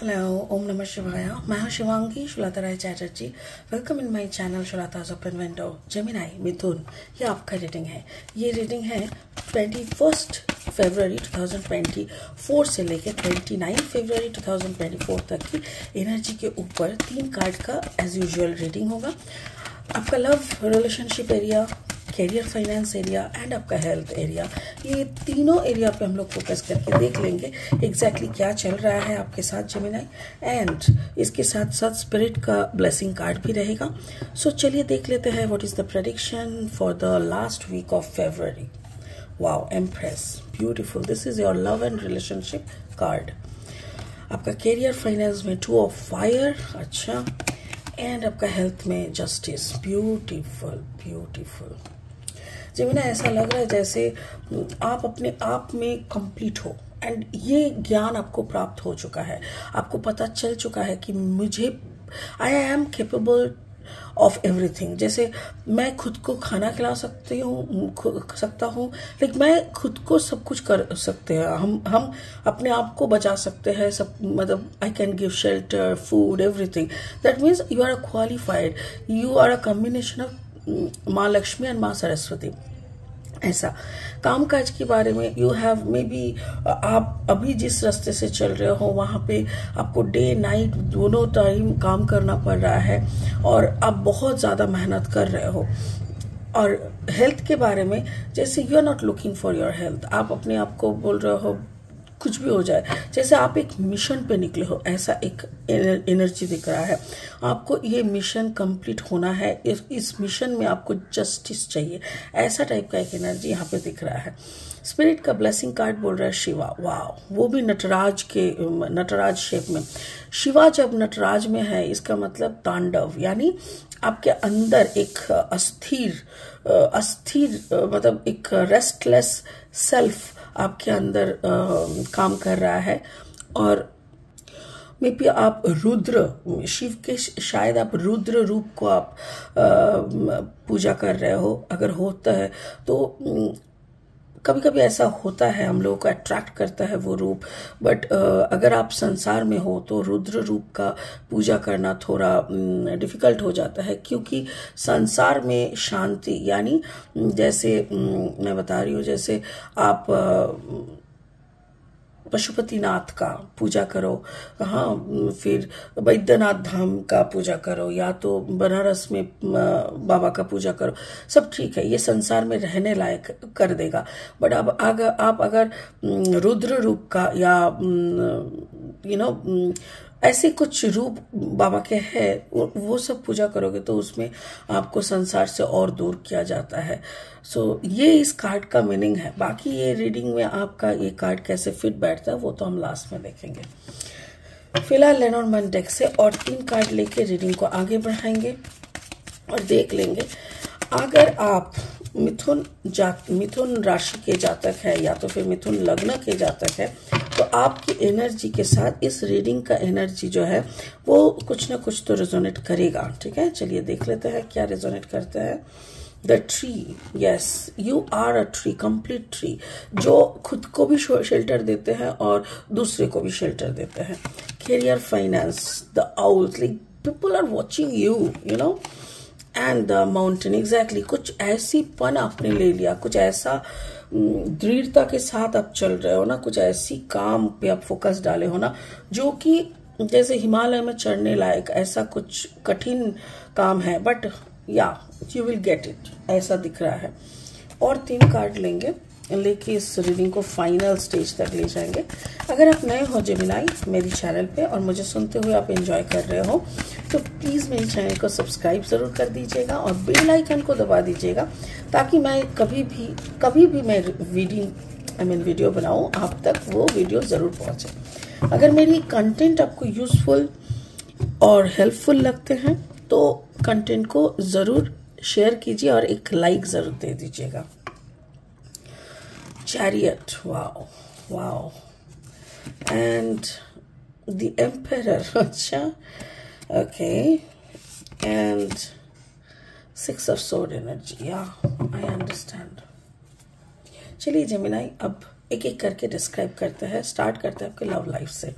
Hello, ओम नमः शिवाय। मैं हूं Shivangi Shulata Rai Chatterjee. Welcome in my channel Shulata's open window. Gemini Mithun, ये आपका रीडिंग है। ये रीडिंग है 21 फरवरी 2024 से लेकर 29 फरवरी 2024 तक की एनर्जी के ऊपर 3 कार्ड का एज यूजुअल रीडिंग होगा। आपका love relationship area, career finance area and आपका हेल्थ एरिया, ये तीनों एरिया पे हम लोग फोकस करके देख लेंगे एग्जैक्टली क्या चल रहा है आपके साथ जेमिनाई। एंड इसके साथ साथ स्पिरिट का ब्लेसिंग कार्ड भी रहेगा। सो चलिए देख लेते हैं what is the prediction for the last week of February. Wow, empress, beautiful. This is your love and relationship card. आपका कैरियर फाइनेंस में 2 ऑफ फायर, अच्छा। एंड आपका हेल्थ में जस्टिस, ब्यूटीफुल ब्यूटीफुल। जेमिना, ऐसा लग रहा है जैसे आप अपने आप में कंप्लीट हो एंड ये ज्ञान आपको प्राप्त हो चुका है। आपको पता चल चुका है कि I am capable of everything. जैसे मैं खुद को खाना खिला सकता हूँ, लेकिन मैं खुद को सब कुछ कर सकते हैं। हम अपने आप को बचा सकते हैं, सब मतलब I can give shelter, food, everything. That means you are qualified, you are a combination of माँ लक्ष्मी एंड माँ सरस्वती। ऐसा काम काज के बारे में यू हैव मे बी, आप अभी जिस रास्ते से चल रहे हो वहां पे आपको डे नाइट दोनों टाइम काम करना पड़ रहा है और आप बहुत ज्यादा मेहनत कर रहे हो। और हेल्थ के बारे में, जैसे you are not looking for your health, आप अपने आप को बोल रहे हो कुछ भी हो जाए, जैसे आप एक मिशन पे निकले हो, ऐसा एक एनर्जी दिख रहा है। आपको ये मिशन कंप्लीट होना है, इस मिशन में आपको जस्टिस चाहिए, ऐसा टाइप का एक एनर्जी यहाँ पे दिख रहा है। स्पिरिट का ब्लेसिंग कार्ड बोल रहा है शिवा। वाह, वो भी नटराज शेप में। शिवा जब नटराज में है, इसका मतलब तांडव, यानी आपके अंदर एक अस्थिर मतलब एक रेस्टलेस सेल्फ आपके अंदर काम कर रहा है। और मे बी आप रुद्र, शिव के शायद आप रुद्र रूप को आप पूजा कर रहे हो। अगर होता है तो कभी कभी ऐसा होता है, हम लोगों को अट्रैक्ट करता है वो रूप। बट अगर आप संसार में हो तो रुद्र रूप का पूजा करना थोड़ा डिफिकल्ट हो जाता है, क्योंकि संसार में शांति, यानी जैसे मैं बता रही हूँ, जैसे आप पशुपतिनाथ का पूजा करो, हाँ, फिर बैद्यनाथ धाम का पूजा करो, या तो बनारस में बाबा का पूजा करो, सब ठीक है, ये संसार में रहने लायक कर देगा। बट अब आप अगर रुद्र रूप का या ऐसे कुछ रूप बाबा के हैं, वो सब पूजा करोगे तो उसमें आपको संसार से और दूर किया जाता है। सो ये इस कार्ड का मीनिंग है। बाकी ये रीडिंग में आपका ये कार्ड कैसे फिट बैठता है वो तो हम लास्ट में देखेंगे। फिलहाल लेनॉर्मैन डेक से और 3 कार्ड लेके रीडिंग को आगे बढ़ाएंगे और देख लेंगे। अगर आप मिथुन राशि के जातक है या तो फिर मिथुन लग्न के जातक है, तो आपकी एनर्जी के साथ इस रीडिंग का एनर्जी जो है वो कुछ ना कुछ तो रेजोनेट करेगा। ठीक है, चलिए देख लेते हैं क्या रेजोनेट करता है। The tree, yes, you are a tree, complete tree, जो खुद को भी शेल्टर देते हैं और दूसरे को भी शेल्टर देते हैं। Career finance, the owls, like people are watching you know and the mountain, exactly कुछ ऐसी पन आपने ले लिया, कुछ ऐसा दृढ़ता के साथ आप चल रहे हो ना, कुछ ऐसी काम पे आप फोकस डाले हो ना, जो कि जैसे हिमालय में चढ़ने लायक, ऐसा कुछ कठिन काम है, बट या यू विल गेट इट, ऐसा दिख रहा है। और 3 कार्ड लेके इस रीडिंग को फाइनल स्टेज तक ले जाएंगे। अगर आप नए हो जेमिनाई मेरी चैनल पे और मुझे सुनते हुए आप एंजॉय कर रहे हो, तो प्लीज़ मेरे चैनल को सब्सक्राइब ज़रूर कर दीजिएगा और बेल आइकन को दबा दीजिएगा, ताकि मैं कभी भी मैं वीडियो बनाऊं, आप तक वो वीडियो ज़रूर पहुंचे। अगर मेरी कंटेंट आपको यूजफुल और हेल्पफुल लगते हैं तो कंटेंट को ज़रूर शेयर कीजिए और एक लाइक ज़रूर दे दीजिएगा। Chariot, wow, and the Emperor, अच्छा, okay, and 6 of Sword energy, yeah, I understand. चलिए जेमिनाई, अब एक एक करके डिस्क्राइब करते हैं, स्टार्ट करते हैं आपके लव लाइफ से।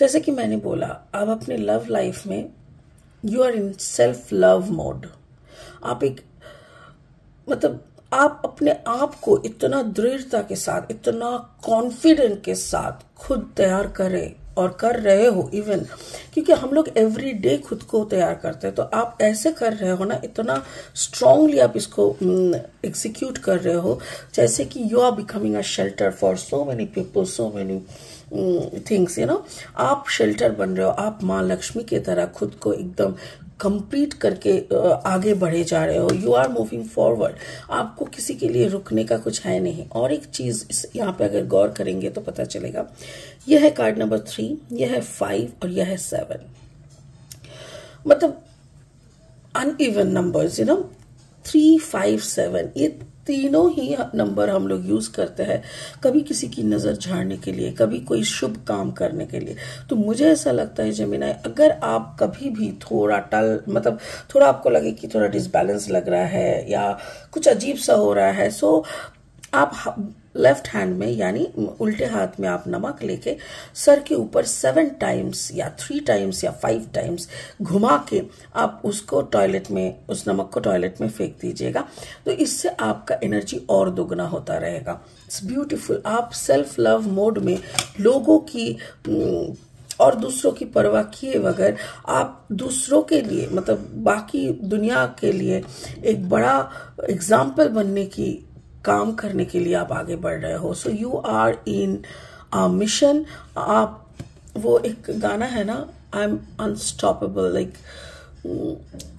जैसे कि मैंने बोला, आप अपने लव लाइफ में you are in self love mode. आप एक मतलब आप अपने आप को इतना दृढ़ता के साथ, इतना कॉन्फिडेंट के साथ खुद तैयार करें और कर रहे हो इवन, क्योंकि हम लोग एवरी डे खुद को तैयार करते हैं। तो आप ऐसे कर रहे हो ना, इतना स्ट्रांगली आप इसको एग्जीक्यूट कर रहे हो जैसे कि you are becoming a shelter for so many people, so many things, you know. आप शेल्टर बन रहे हो, आप माँ लक्ष्मी की तरह खुद को एकदम कंप्लीट करके आगे बढ़े जा रहे हो। You are moving forward. आपको किसी के लिए रुकने का कुछ है नहीं। और एक चीज यहाँ पे अगर गौर करेंगे तो पता चलेगा, यह है कार्ड नंबर 3, यह है 5 और यह है 7। मतलब अनइवन नंबर्स, यू नो, 3, 5, 7, ये तीनों ही नंबर हम लोग यूज करते हैं कभी किसी की नजर झाड़ने के लिए, कभी कोई शुभ काम करने के लिए। तो मुझे ऐसा लगता है जेमिनी, अगर आप कभी भी थोड़ा मतलब थोड़ा आपको लगे कि थोड़ा डिसबैलेंस लग रहा है या कुछ अजीब सा हो रहा है, सो आप लेफ्ट हैंड में यानी उल्टे हाथ में आप नमक लेके सर के ऊपर 7 टाइम्स या 3 टाइम्स या 5 टाइम्स घुमा के आप उसको टॉयलेट में, उस नमक को टॉयलेट में फेंक दीजिएगा। तो इससे आपका एनर्जी और दोगुना होता रहेगा। It's beautiful. आप सेल्फ लव मोड में लोगों की और दूसरों की परवाह किए बगैर आप दूसरों के लिए, मतलब बाकी दुनिया के लिए एक बड़ा एग्जाम्पल बनने की काम करने के लिए आप आगे बढ़ रहे हो। So you are in a mission. आप, वो एक गाना है ना, आई एम अनस्टॉपेबल, लाइक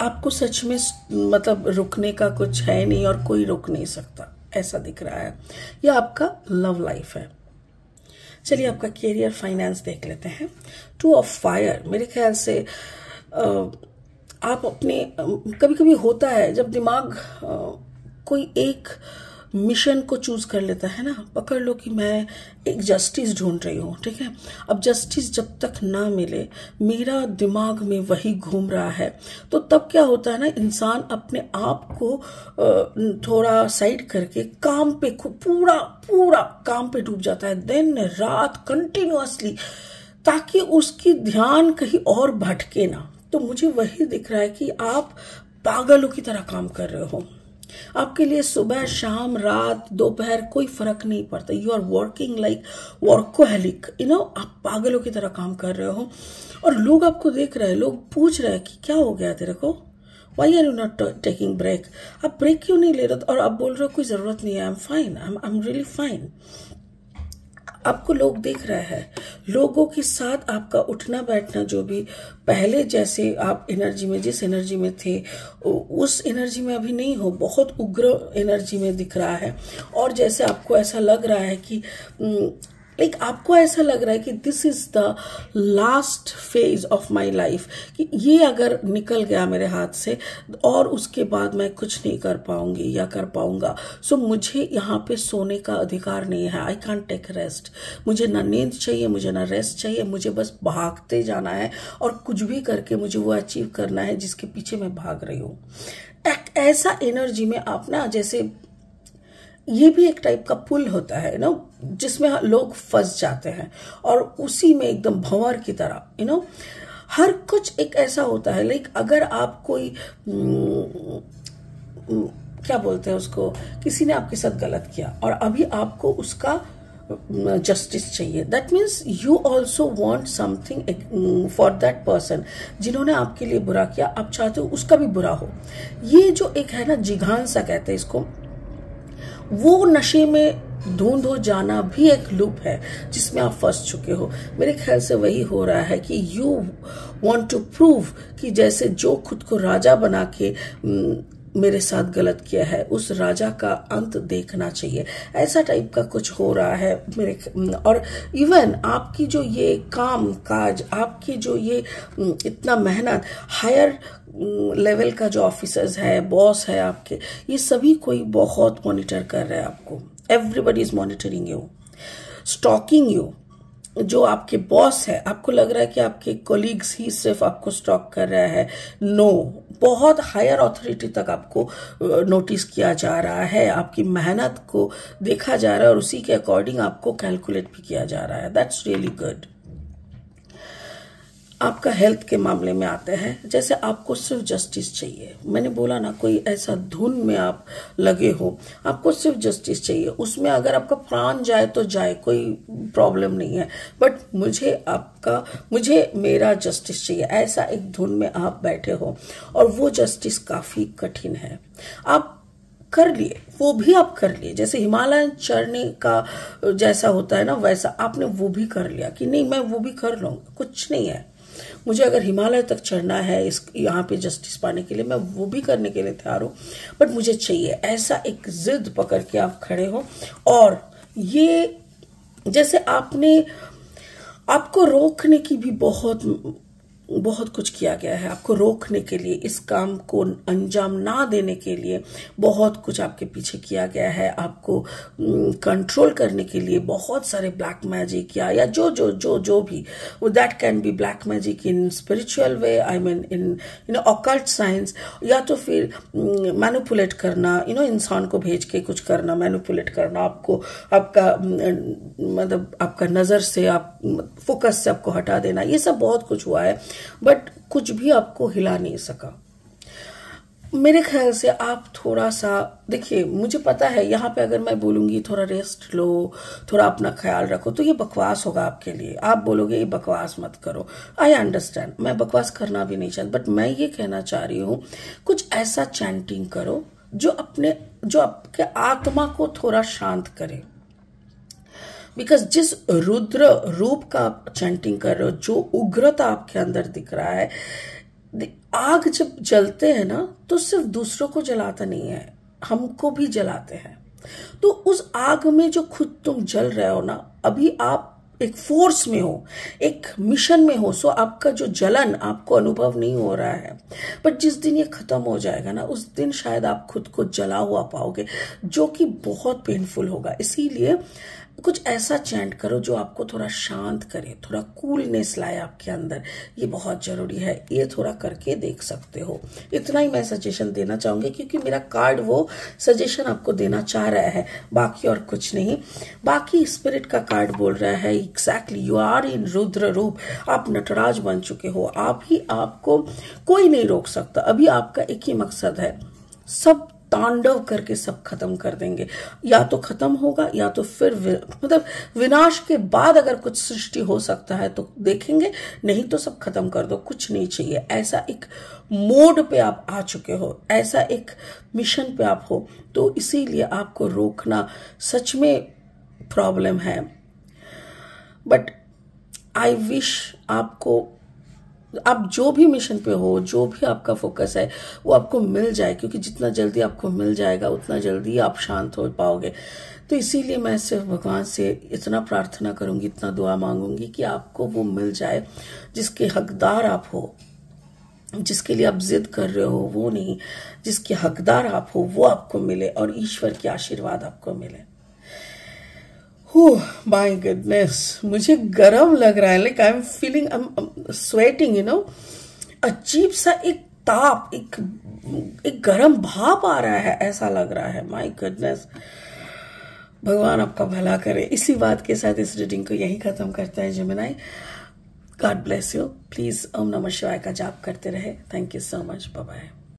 आपको सच में मतलब रुकने का कुछ है नहीं और कोई रुक नहीं सकता, ऐसा दिख रहा है। यह आपका लव लाइफ है। चलिए आपका कैरियर फाइनेंस देख लेते हैं। 2 ऑफ फायर, मेरे ख्याल से आप अपने, कभी कभी होता है जब दिमाग कोई एक मिशन को चूज कर लेता है ना, पकड़ लो कि मैं एक जस्टिस ढूंढ रही हूँ, ठीक है। अब जस्टिस जब तक ना मिले, मेरा दिमाग में वही घूम रहा है, तो तब क्या होता है ना, इंसान अपने आप को थोड़ा साइड करके काम पे पूरा पूरा काम पे डूब जाता है, दिन रात कंटिन्यूअसली, ताकि उसकी ध्यान कहीं और भटके ना। तो मुझे वही दिख रहा है कि आप पागलों की तरह काम कर रहे हो। आपके लिए सुबह, शाम, रात, दोपहर कोई फर्क नहीं पड़ता। You are working like workaholic, you know. आप पागलों की तरह काम कर रहे हो और लोग आपको देख रहे हैं, लोग पूछ रहे हैं कि क्या हो गया तेरे को, why are you not taking break. आप ब्रेक क्यों नहीं ले रहे और आप बोल रहे हो कोई जरूरत नहीं है, I am fine, I am really fine. आपको लोग देख रहे हैं, लोगों के साथ आपका उठना बैठना जो भी पहले जैसे आप एनर्जी में, जिस एनर्जी में थे उस एनर्जी में अभी नहीं हो, बहुत उग्र एनर्जी में दिख रहा है। और जैसे आपको ऐसा लग रहा है कि लाइक आपको ऐसा लग रहा है कि this is the last phase of my life, कि ये अगर निकल गया मेरे हाथ से और उसके बाद मैं कुछ नहीं कर पाऊंगी या कर पाऊंगा। सो मुझे यहाँ पे सोने का अधिकार नहीं है। I can't take rest. मुझे ना नींद चाहिए, मुझे ना रेस्ट चाहिए, मुझे बस भागते जाना है और कुछ भी करके मुझे वो अचीव करना है जिसके पीछे मैं भाग रही हूँ। एक ऐसा एनर्जी में आप ना, जैसे ये भी एक टाइप का पुल होता है ना, जिसमें लोग फंस जाते हैं और उसी में एकदम भंवर की तरह, यू नो, हर कुछ एक ऐसा होता है। लाइक अगर आप कोई क्या बोलते हैं उसको, किसी ने आपके साथ गलत किया और अभी आपको उसका जस्टिस चाहिए, that means you also want something for that person जिन्होंने आपके लिए बुरा किया। आप चाहते हो उसका भी बुरा हो। ये जो एक है ना, जिघांसा कहते हैं इसको, वो नशे में धुंध हो जाना भी एक लूप है जिसमें आप फंस चुके हो। मेरे ख्याल से वही हो रहा है कि यू वांट टू प्रूव कि जैसे जो खुद को राजा बना के मेरे साथ गलत किया है, उस राजा का अंत देखना चाहिए, ऐसा टाइप का कुछ हो रहा है मेरे। और इवन आपकी जो ये काम काज, आपकी जो ये इतना मेहनत, हायर लेवल का जो ऑफिसर्स है, बॉस है आपके, ये सभी कोई बहुत मॉनिटर कर रहा है आपको। Everybody is monitoring you, stalking you. जो आपके बॉस है, आपको लग रहा है कि आपके कोलीग्स ही सिर्फ आपको स्टॉक कर रहा है। नो, बहुत हायर अथॉरिटी तक आपको नोटिस किया जा रहा है, आपकी मेहनत को देखा जा रहा है और उसी के अकॉर्डिंग आपको कैलकुलेट भी किया जा रहा है। That's really good. आपका हेल्थ के मामले में आते हैं। जैसे आपको सिर्फ जस्टिस चाहिए, मैंने बोला ना, कोई ऐसा धुन में आप लगे हो, आपको सिर्फ जस्टिस चाहिए, उसमें अगर आपका प्राण जाए तो जाए, कोई प्रॉब्लम नहीं है, बट मुझे मेरा जस्टिस चाहिए, ऐसा एक धुन में आप बैठे हो और वो जस्टिस काफी कठिन है। आप कर लिए, वो भी आप कर लिए, जैसे हिमालय चढ़ने का जैसा होता है ना, वैसा आपने वो भी कर लिया कि नहीं मैं वो भी कर लूंगा, कुछ नहीं है, मुझे अगर हिमालय तक चढ़ना है इस यहाँ पे जस्टिस पाने के लिए, मैं वो भी करने के लिए तैयार हूँ, बट मुझे चाहिए, ऐसा एक जिद पकड़ के आप खड़े हो। और ये जैसे आपको रोकने की भी बहुत कुछ किया गया है, आपको रोकने के लिए, इस काम को अंजाम ना देने के लिए बहुत कुछ आपके पीछे किया गया है, आपको कंट्रोल करने के लिए बहुत सारे ब्लैक मैजिक या जो भी, that can be black magic in spiritual way, I mean in occult science, या तो फिर मैनिपुलेट करना, इंसान को भेज के कुछ करना, मैनिपुलेट करना, आपका नजर से, आप फोकस से आपको हटा देना, ये सब बहुत कुछ हुआ है, बट कुछ भी आपको हिला नहीं सका। मेरे ख्याल से आप थोड़ा सा देखिए, मुझे पता है यहाँ पे अगर मैं बोलूंगी थोड़ा रेस्ट लो, थोड़ा अपना ख्याल रखो, तो ये बकवास होगा आपके लिए, आप बोलोगे ये बकवास मत करो। आई अंडरस्टैंड, मैं बकवास करना भी नहीं चाहती, बट मैं ये कहना चाह रही हूँ कुछ ऐसा चैंटिंग करो जो आपके आत्मा को थोड़ा शांत करे। बिकॉज जिस रुद्र रूप का आप चैंटिंग कर रहे हो, जो उग्रता आपके अंदर दिख रहा है, आग जब जलते हैं ना तो सिर्फ दूसरों को जलाता नहीं है, हमको भी जलाते हैं। तो उस आग में जो खुद तुम जल रहे हो ना, अभी आप एक फोर्स में हो, एक मिशन में हो, सो आपका जो जलन आपको अनुभव नहीं हो रहा है, बट जिस दिन ये खत्म हो जाएगा ना, उस दिन शायद आप खुद को जला हुआ पाओगे, जो कि बहुत पेनफुल होगा। इसीलिए कुछ ऐसा चैंट करो जो आपको थोड़ा शांत करे, थोड़ा कूलनेस लाए आपके अंदर, ये बहुत जरूरी है। ये थोड़ा करके देख सकते हो, इतना ही मैं सजेशन देना चाहूंगी, क्योंकि मेरा कार्ड वो सजेशन आपको देना चाह रहा है, बाकी और कुछ नहीं। बाकी स्पिरिट का कार्ड बोल रहा है exactly you are in Rudra roop, आप नटराज बन चुके हो, आपको कोई नहीं रोक सकता। अभी आपका एक ही मकसद है, सब तांडव करके सब खत्म कर देंगे, या तो खत्म होगा या तो फिर मतलब विनाश के बाद अगर कुछ सृष्टि हो सकता है तो देखेंगे, नहीं तो सब खत्म कर दो, कुछ नहीं चाहिए। ऐसा एक मोड पे आप आ चुके हो, ऐसा एक मिशन पे आप हो, तो इसीलिए आपको रोकना सच में प्रॉब्लम है। बट आई विश आप जो भी मिशन पे हो, जो भी आपका फोकस है, वो आपको मिल जाए, क्योंकि जितना जल्दी आपको मिल जाएगा उतना जल्दी आप शांत हो पाओगे। तो इसीलिए मैं सिर्फ भगवान से इतना प्रार्थना करूंगी, इतना दुआ मांगूंगी कि आपको वो मिल जाए जिसके हकदार आप हो, जिसके लिए आप जिद कर रहे हो वो नहीं, जिसके हकदार आप हो वो आपको मिले, और ईश्वर के आशीर्वाद आपको मिले। माय गुडनेस, मुझे गरम लग रहा है, like I am feeling, I am sweating, अजीब सा एक ताप, एक गरम भाप आ रहा है, ऐसा लग रहा है। माय गुडनेस, भगवान आपका भला करे। इसी बात के साथ इस रीडिंग को यही खत्म करता है Gemini. God bless you. Please ओम नमः शिवाय का जाप करते रहे। Thank you so much. Bye bye.